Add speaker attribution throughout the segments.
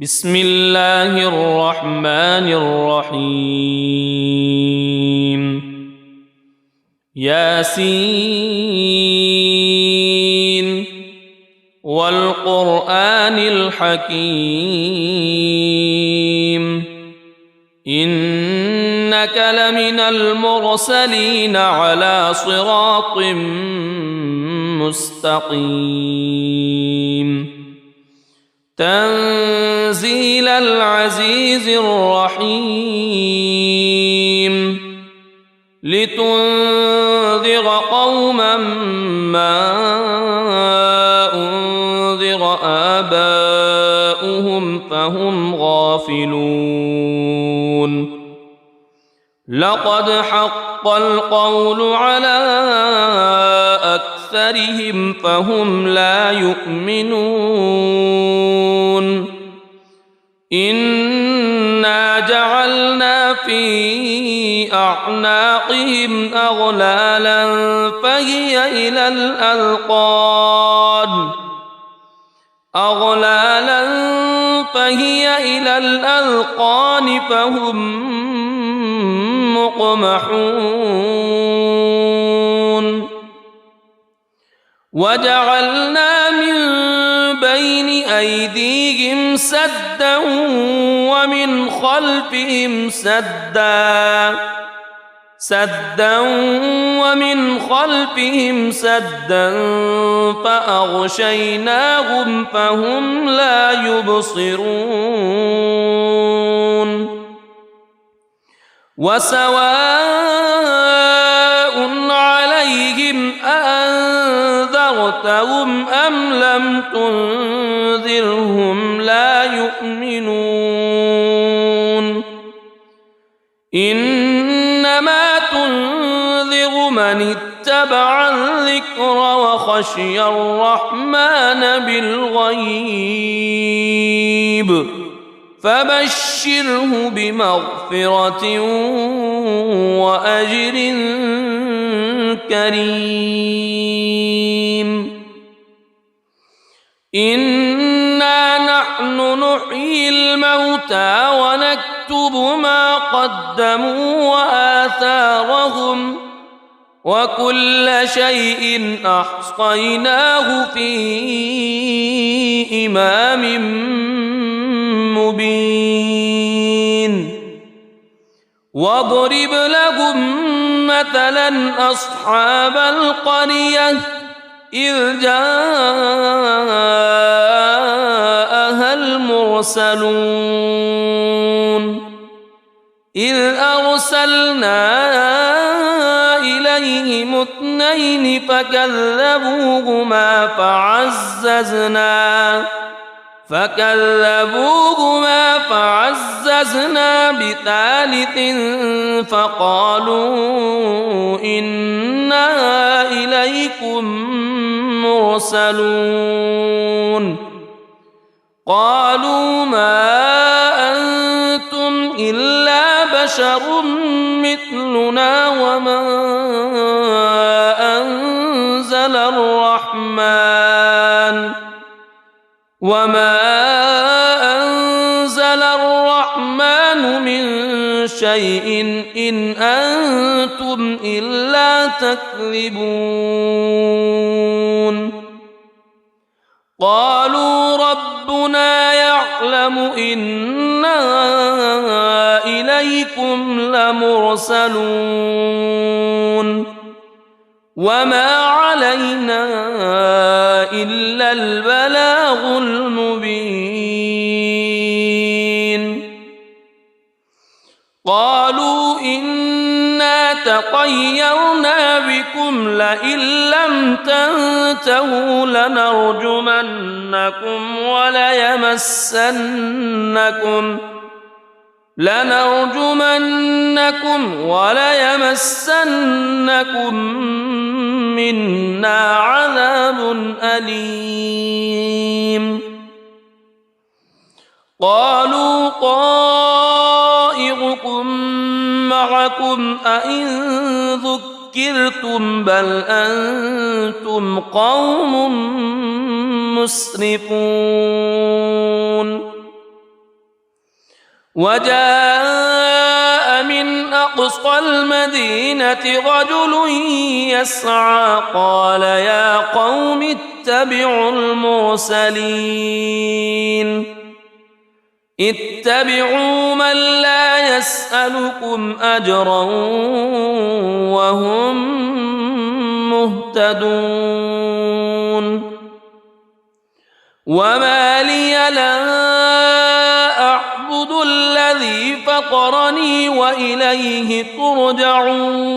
Speaker 1: بسم الله الرحمن الرحيم ياسين والقرآن الحكيم إنك لمن المرسلين على صراط مستقيم تنزيل العزيز الرحيم لتنذر قوما ما أنذر آباؤهم فهم غافلون لقد حق القول على أكثرهم فهم لا يؤمنون إنا جعلنا في أعناقهم أغلالا فهي إلى الأذقان فهم مقمحون وجعلنا من بين أيديهم سدا ومن خلفهم سدا فأغشيناهم فهم لا يبصرون وسواء عليهم أأنذرتهم أم لم تنذرهم لا يؤمنون إنما تنذر من اتبع الذكر وخشي الرحمن بالغيب فبشره بمغفرة وأجر كريم إنا نحن نحيي الموتى ونكتب ما قدموا وآثارهم وكل شيء أحصيناه في إمام مبين واضرب لهم مثلا أصحاب القرية إذ جاءها المرسلون إذ أرسلنا إليهم اثنين فكذبوهما فعززنا بثالث فقالوا إنا إليكم مرسلون قالوا ما أنتم إلا بشر مثلنا وما أنزل الرحمن من شيء إن أنتم إلا تكذبون قالوا ربنا يعلم إنا إليكم لمرسلون وما علينا إلا البلاغ المبين قالوا إنا تطيرنا بكم لئن لم تنتهوا لنرجمنكم وليمسنكم منا عذاب أليم قالوا طائركم معكم أئن ذكرتم بل أنتم قوم مسرفون وجاء من أقصى المدينة رجل يسعى قال يا قوم اتبعوا المرسلين اتبعوا من لا يسألكم أجرا وهم مهتدون وما لي لا أعبد الذي فطرني وإليه ترجعون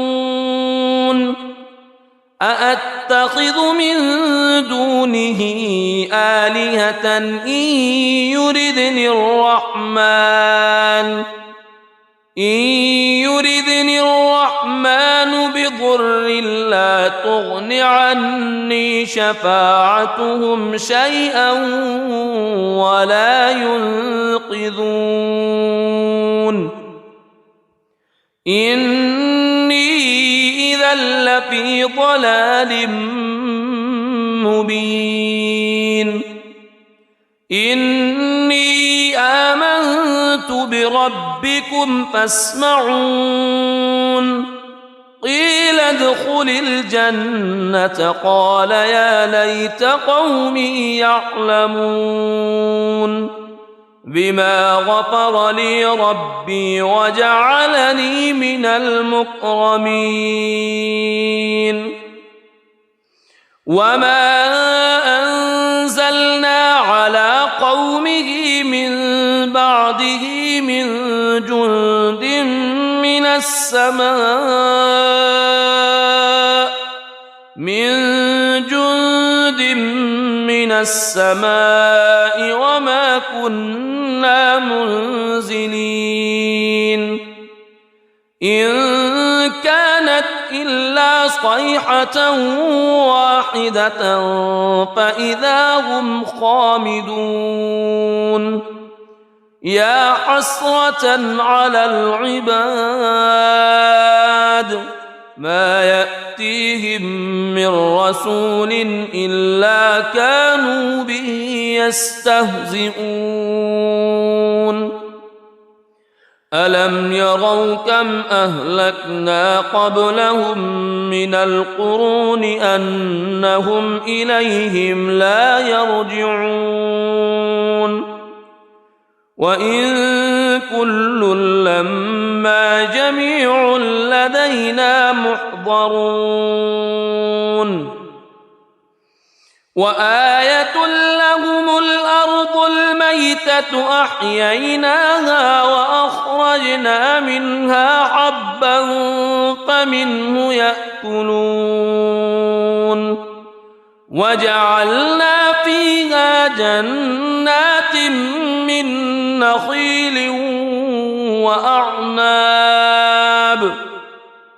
Speaker 1: أأتخذ من دونه آلهة إن يردني الرحمن بضر لا تغن عني شفاعتهم شيئا ولا ينقذون إني إذا لفي ضلال مبين إني آمنت بربكم فاسمعون قيل ادخل الجنة قال يا ليت قومي يعلمون بما غفر لي ربي وجعلني من المكرمين وما أنزلنا على قومه من بعده من جند من السماء وما كنا منزلين إن كانت إلا صيحة واحدة فإذا هم خامدون يا حسرة على العباد ما يأتيهم من رسول إلا كانوا به يستهزئون ألم يروا كم أهلكنا قبلهم من القرون أنهم إليهم لا يرجعون وإن كل لما جميع لدينا محضرون وآية لهم الأرض الميتة أحييناها وأخرجنا منها حبا فمنه يأكلون وجعلنا فيها جنات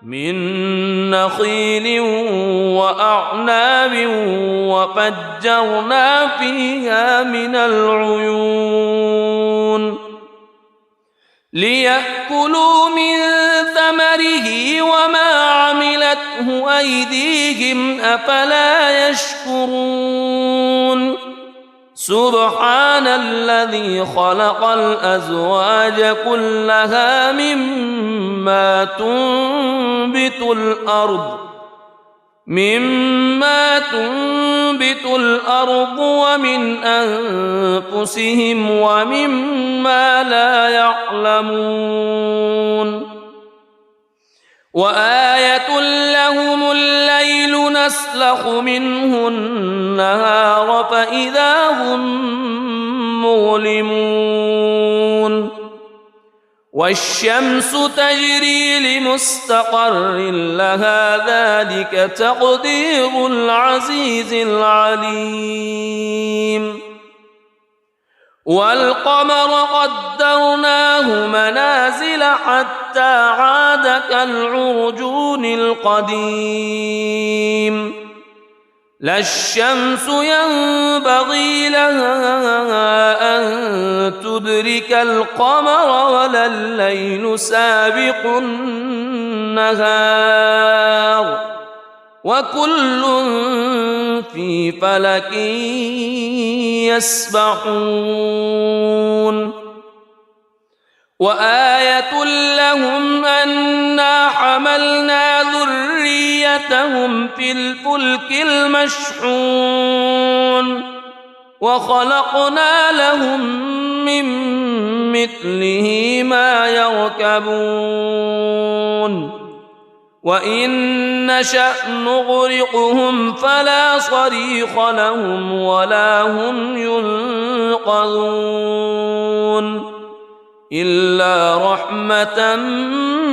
Speaker 1: من نخيل وأعناب وفجرنا فيها من العيون ليأكلوا من ثمره وما عملته أيديهم أفلا يشكرون سبحان الذي خلق الأزواج كلها مما تنبت الأرض ومن أنفسهم ومما لا يعلمون وآية لهم الليل نسلخ منه النهار فإذا هم مظلمون والشمس تجري لمستقر لها ذلك تقدير العزيز العليم والقمر قدرناه منازل حتى عاد كالعرجون القديم لا الشمس ينبغي لها أن تدرك القمر ولا الليل سابق النهار وكل في فلك يسبحون وآية لهم أنا حملنا ذريتهم في الفلك المشحون وخلقنا لهم من مثله ما يركبون وإن نشأ نغرقهم فلا صريخ لهم ولا هم ينقذون إلا رحمة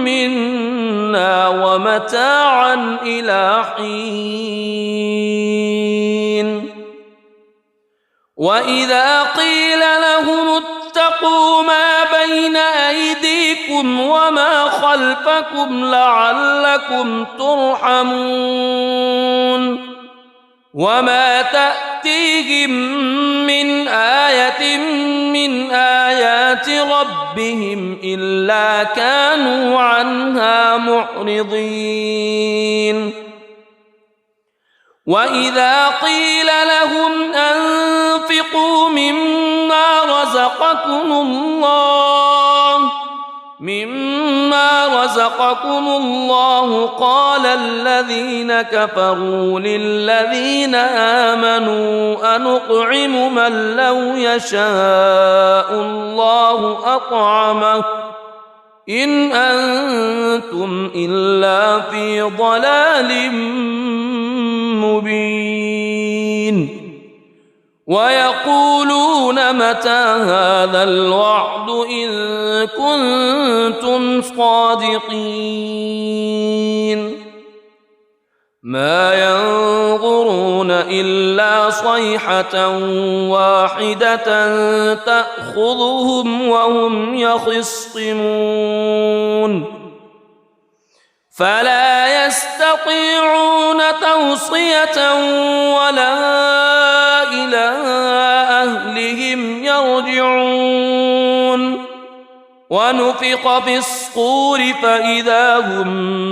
Speaker 1: منا ومتاعا إلى حين وإذا قيل لهم اتقوا ما بين أيديكم وما خلفكم لعلكم ترحمون وما تأتيهم من آية من آيات ربهم إلا كانوا عنها معرضين وإذا قيل لهم أنفقوا مما رزقكم الله قال الذين كفروا للذين آمنوا أنطعم من لو يشاء الله أطعمه إن أنتم إلا في ضلال مبين ويقولون متى هذا الوعد إن كنتم صادقين ما ينظرون إلا صيحة واحدة تأخذهم وهم يخصمون فلا يستطيعون توصية ولا إلى أهلهم يرجعون ونفخ في الصور فإذا هم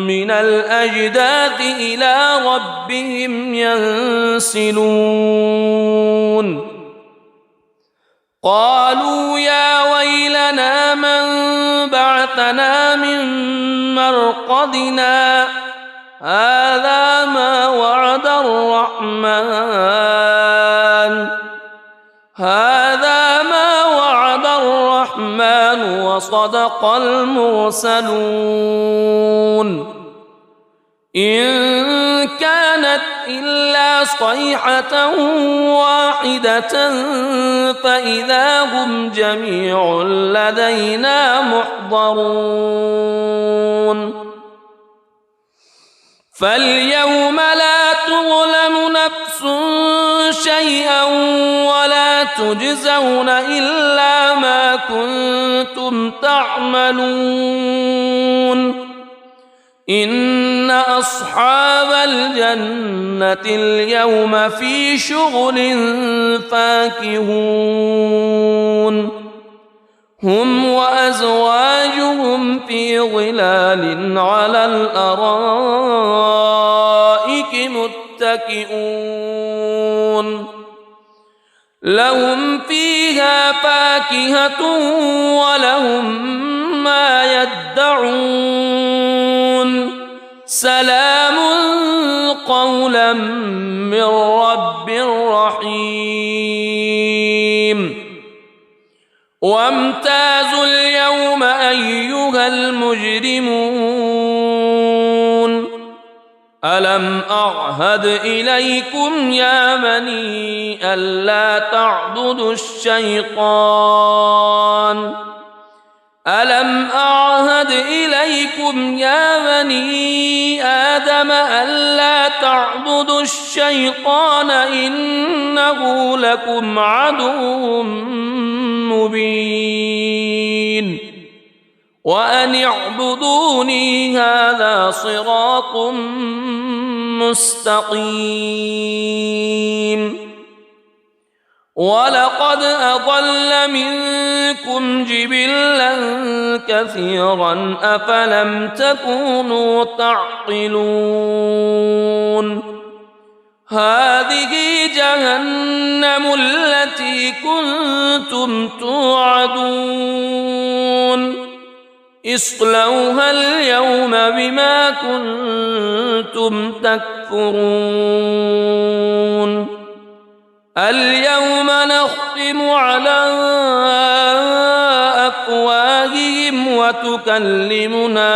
Speaker 1: من الأجداث إلى ربهم ينسلون قالوا يا ويلنا من بعثنا من مرقدنا هذا ما وعد الرحمن وصدق المرسلون إن كانت إلا صيحة واحدة فإذا هم جميع لدينا محضرون فاليوم لا تظلم نفس شيئا ولا تجزون إلا ما كنتم تعملون إن أصحاب الجنة اليوم في شغل فاكهون هم وأزواجهم في ظلال على الأرائك متكئون لهم فيها فاكهة ولهم ما يدعون سلام قولا من رب رحيم وامتازوا اليوم أيها المجرمون ألم أعهد إليكم يا بني ألا تعبدوا الشيطان ألم أعهد إليكم يا بني آدم ألا تعبدوا الشيطان إنه لكم عدو مبين وأن اعبدوني هذا صراط مستقيم ولقد أضل منكم جبلا كثيرا أفلم تكونوا تعقلون هذه جهنم التي كنتم توعدون اصلوها اليوم بما كنتم تكفرون اليوم نختم على أفواههم وتكلمنا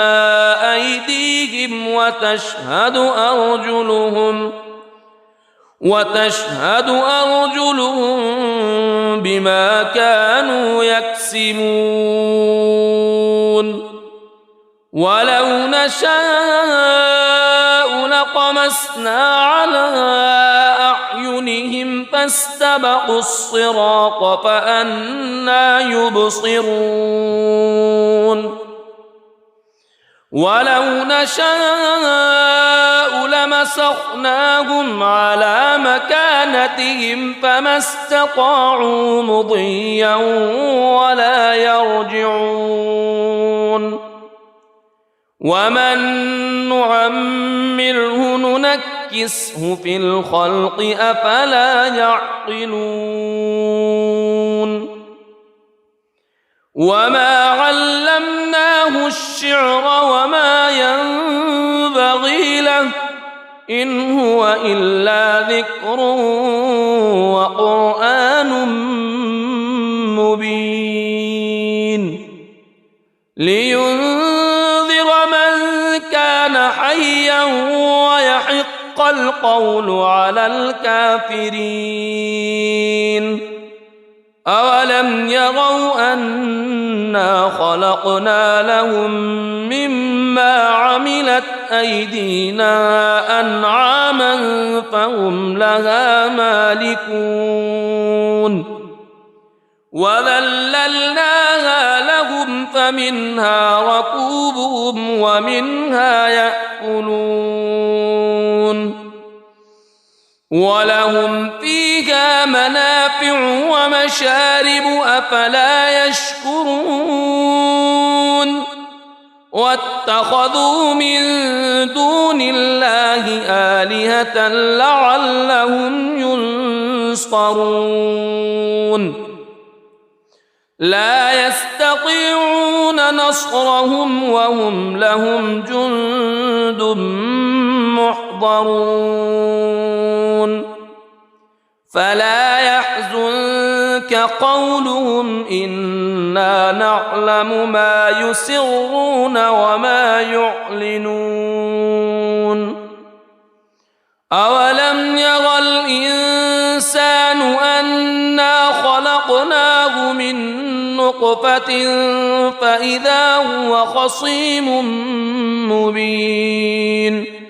Speaker 1: أيديهم وتشهد أرجلهم بما كانوا يكسبون ولو نشاء لطمسنا على أعينهم فاستبقوا الصراط فأنى يبصرون ولو نشاء لمسخناهم على مكانتهم فما استطاعوا مضيا ولا يرجعون ومن نعمره ننكسه في الخلق أفلا يعقلون وما علمناه الشعر وما ينبغي له إن هو إلا ذكر وقرآن مبين لينذر من كان حيا ويحق القول على الكافرين أولم يروا أنا خلقنا لهم مما عملت أيدينا أنعاما فهم لها مالكون وذللناها لهم فمنها ركوبهم ومنها يأكلون ولهم فيها منافع ومشارب أفلا يشكرون واتخذوا من دون الله آلهة لعلهم ينصرون لا يستطيعون نصرهم وهم لهم جند محضرون فلا يحزنك قولهم إنا نعلم ما يسرون وما يعلنون أولم ير الإنسان أنا خلقناه من نطفة فإذا هو خصيم مبين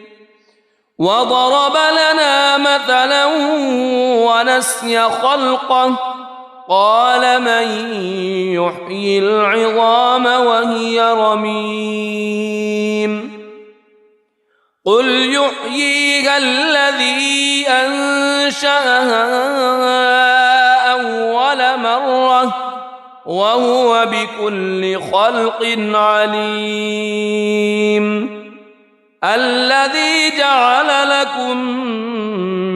Speaker 1: وضرب لنا مثلا ونسي خلقه قال من يحيي العظام وهي رميم قل يحييها الذي أنشأها أول مرة وهو بكل خلق عليم الذي جعل لكم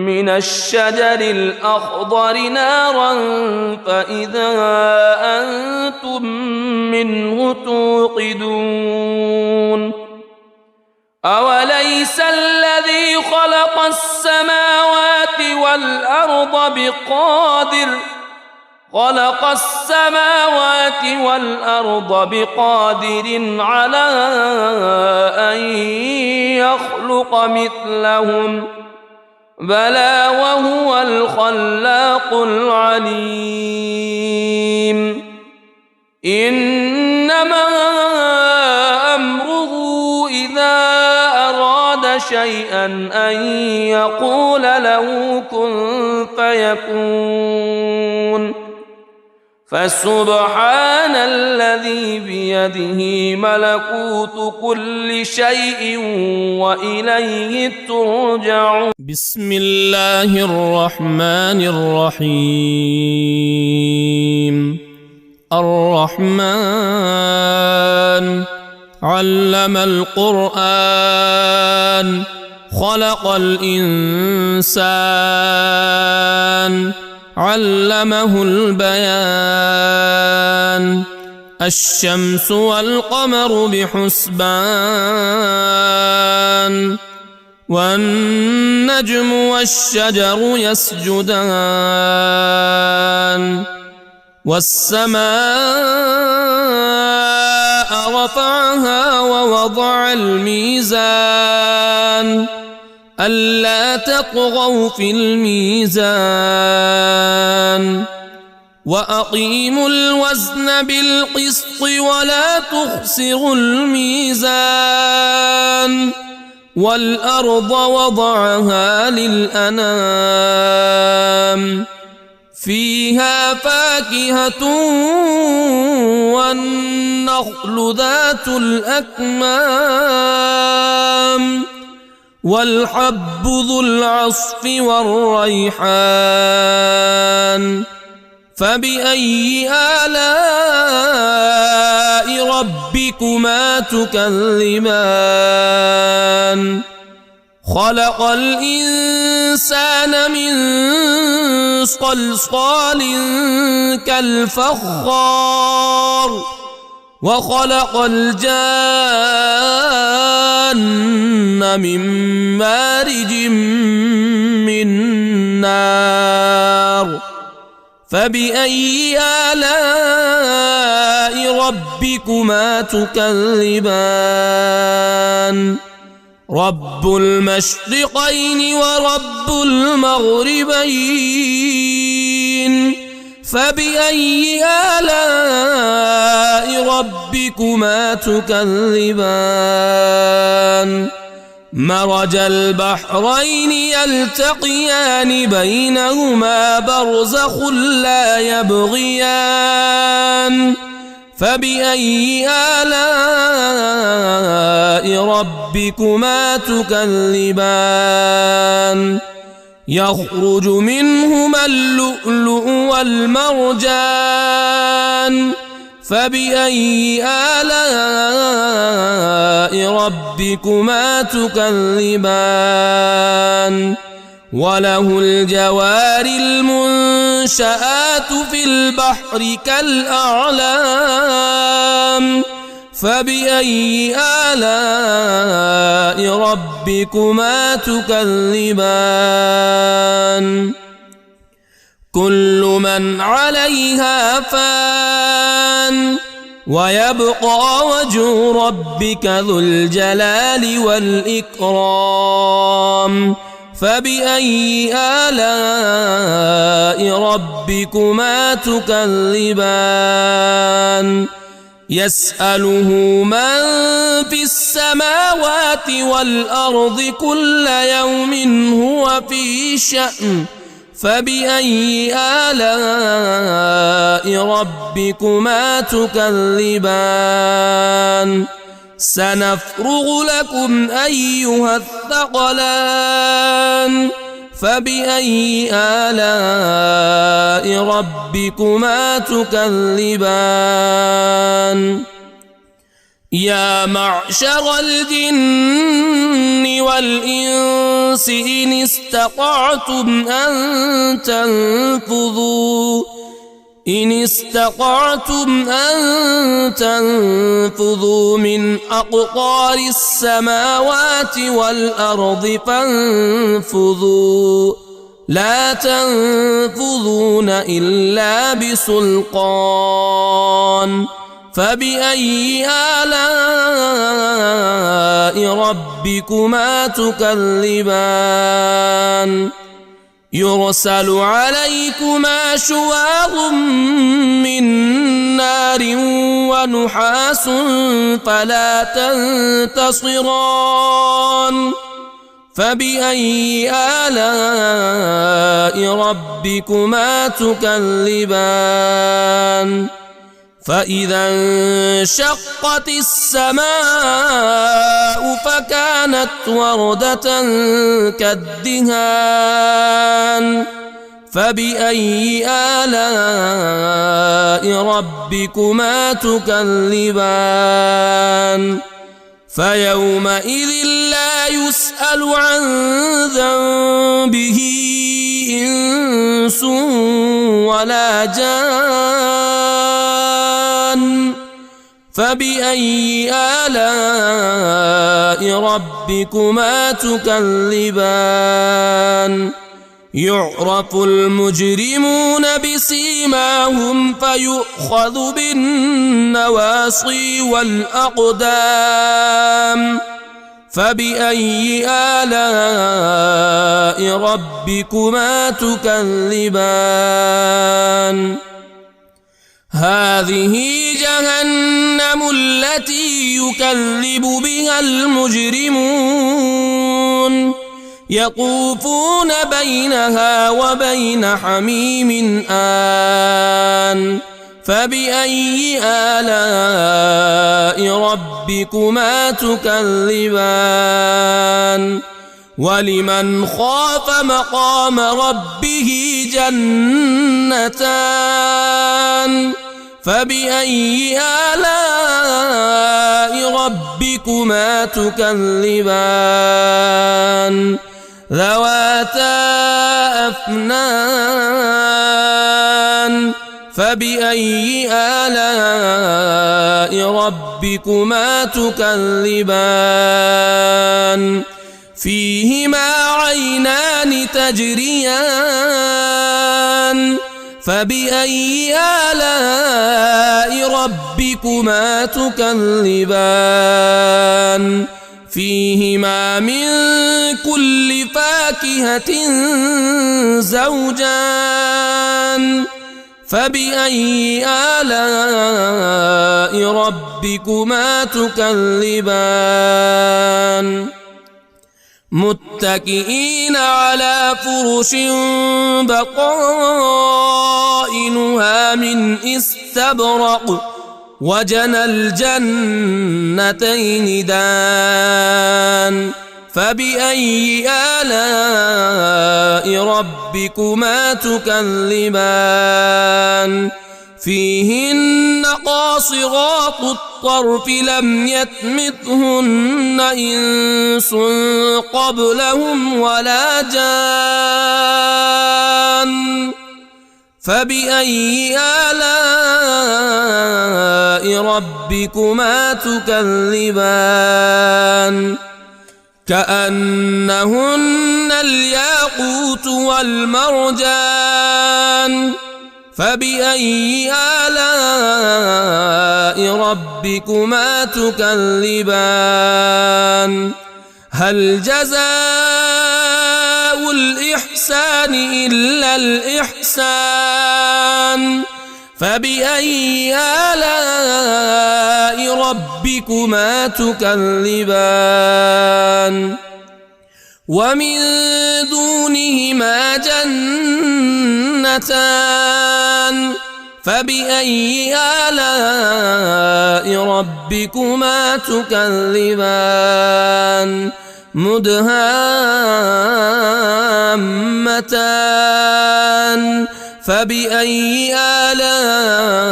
Speaker 1: من الشجر الأخضر نارا فإذا أنتم منه توقدون أوليس الذي خلق السماوات والأرض بقادر على أن يخلق مثلهم بلى وهو الخلاق العليم إنما أمره إذا أراد شيئا أن يقول له كن فيكون فسبحان الذي بيده ملكوت كل شيء وإليه ترجعون بسم الله الرحمن الرحيم الرحمن علم القرآن خلق الإنسان علمه البيان الشمس والقمر بحسبان والنجم والشجر يسجدان والسماء رفعها ووضع الميزان ألا تطغوا في الميزان وأقيموا الوزن بالقسط ولا تخسروا الميزان والأرض وضعها للأنام فيها فاكهة والنخل ذات الأكمام والحب ذو العصف والريحان فبأي آلاء ربكما تكذبان خلق الإنسان من صلصال كالفخار وخلق الجان من مارج من نار فبأي آلاء ربكما تكذبان رب المشرقين ورب المغربين فبأي آلاء ربكما تكذبان مرج البحرين يلتقيان بينهما برزخ لا يبغيان فبأي آلاء ربكما تكذبان يخرج منهما اللؤلؤ والمرجان فبأي آلاء ربكما تكذبان وله الجوار المنشآت في البحر كالأعلام فبأي آلاء ربكما تكذبان كل من عليها فان ويبقى وجه ربك ذو الجلال والإكرام فبأي آلاء ربكما تكذبان يسأله من في السماوات والأرض كل يوم هو في شأن فبأي آلاء ربكما تكذبان سنفرغ لكم أيها الثقلان فبأي آلاء ربكما تكذبان يا معشر الجن والإنس إن استطعتم أن تنفذوا من أقطار السماوات والأرض فانفذوا لا تنفذون إلا بسلطان فبأي آلاء ربكما تكذبان يرسل عليكما شواظ من نار ونحاس فلا تنتصران فبأي آلاء ربكما تكذبان فإذا انشقت السماء فكانت وردة كالدهان فبأي آلاء ربكما تكذبان فيومئذ لا يسأل عن ذنبه إنس ولا جان فبأي آلاء ربكما تكذبان يعرف المجرمون بسيماهم فيؤخذ بالنواصي والأقدام فبأي آلاء ربكما تكذبان هذه جهنم التي يكذب بها المجرمون يطوفون بينها وبين حميم آن فبأي آلاء ربكما تكذبان ولمن خاف مقام ربه جنتان فبأي آلاء ربكما تكذبان ذواتا أفنان فبأي آلاء ربكما تكذبان فيهما عينان تجريان فبأي آلاء ربكما تكذبان فيهما من كل فاكهة زوجان فبأي آلاء ربكما تكذبان متكئين على فرش بطائنها من استبرق وجنى الجنتين دان فبأي آلاء ربكما تكذبان فيهن قاصرات الطرف لم يطمثهن إنس قبلهم ولا جان فبأي آلاء ربكما تكذبان كأنهن الياقوت والمرجان فبأي آلاء ربكما تكذبان هل جزاء الإحسان إلا الإحسان فبأي آلاء ربكما تكذبان ومن دونهما جنتان فبأي آلاء ربكما تكذبان مدهامتان فبأي آلاء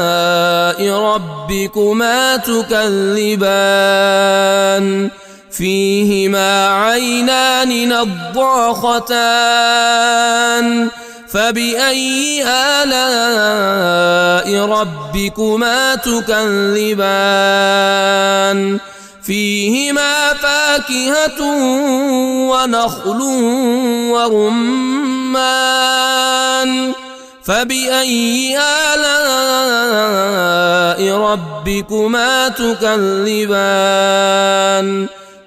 Speaker 1: ربكما تكذبان فيهما عينان نضاختان فبأي آلاء ربكما تكذبان فيهما فاكهة ونخل ورمان فبأي آلاء ربكما تكذبان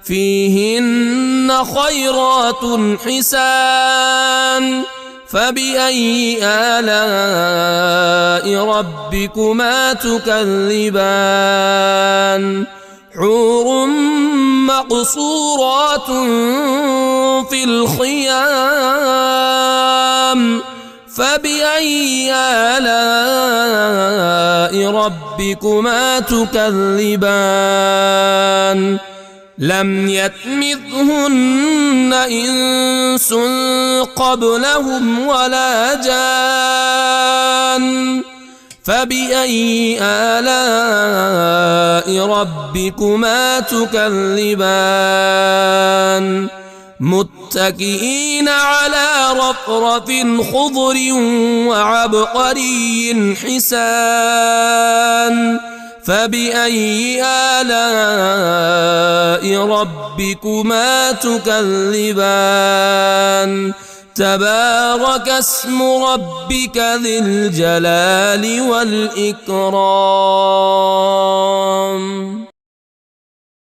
Speaker 1: فيهن خيرات حسان فبأي آلاء ربكما تكذبان حور مقصورات في الخيام فبأي آلاء ربكما تكذبان لم يطمثهن إنس قبلهم ولا جان فبأي آلاء ربكما تكذبان متكئين على رفرف خضر وعبقري حسان فبأي آلاء ربكما تكذبان تبارك اسم ربك ذي الجلال والإكرام